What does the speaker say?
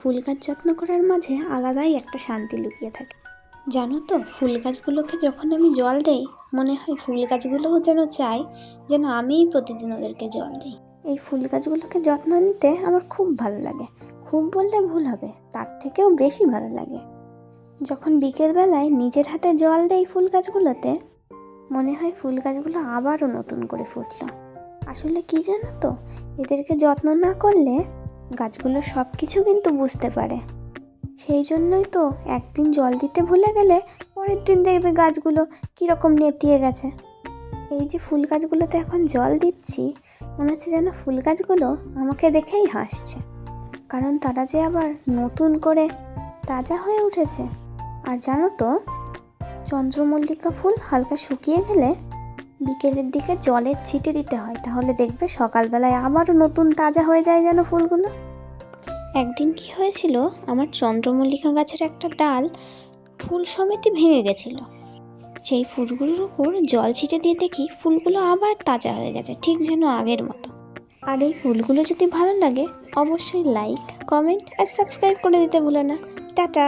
ফুল গাছ যত্ন করার মাঝে আলাদাই একটা শান্তি লুকিয়ে থাকে। জানো তো, ফুল গাছগুলোকে যখন আমি জল দেই, মনে হয় ফুল গাছগুলোও যেন চায় যেন আমিই প্রতিদিন ওদেরকে জল দিই। এই ফুল গাছগুলোকে যত্ন নিতে আমার খুব ভালো লাগে। খুব বললে ভুল হবে, তার থেকেও বেশি ভালো লাগে যখন বিকেলবেলায় নিজের হাতে জল দেই ফুল গাছগুলোতে। মনে হয় ফুল গাছগুলো আবারও নতুন করে ফুটলো। আসলে কি জানো তো, এদেরকে যত্ন না করলে গাছগুলো সব কিছু কিন্তু বুঝতে পারে। সেই জন্যই তো একদিন জল দিতে ভুলে গেলে পরের দিন দেখবে গাছগুলো কীরকম নেতিয়ে গেছে। এই যে ফুল গাছগুলোতে এখন জল দিচ্ছি, মনে হচ্ছে যেন ফুল গাছগুলো আমাকে দেখেই হাসছে, কারণ তারা যে আবার নতুন করে তাজা হয়ে উঠেছে। আর জানো তো, চন্দ্রমল্লিকা ফুল হালকা শুকিয়ে গেলে বিকেলের দিকে জলের ছিটে দিতে হয়, তাহলে দেখবে সকালবেলায় আবারও নতুন তাজা হয়ে যায় যেন ফুলগুলো। একদিন কি হয়েছিল, আমার চন্দ্রমল্লিকা গাছের একটা ডাল ফুল সমেতই ভেঙে গেছিল। সেই ফুলগুলোর উপর জল ছিটে দিয়ে দেখি ফুলগুলো আবার তাজা হয়ে গেছে, ঠিক যেন আগের মতো। আর এই ফুলগুলো যদি ভালো লাগে, অবশ্যই লাইক, কমেন্ট আর সাবস্ক্রাইব করে দিতে ভুলো না। টাটা।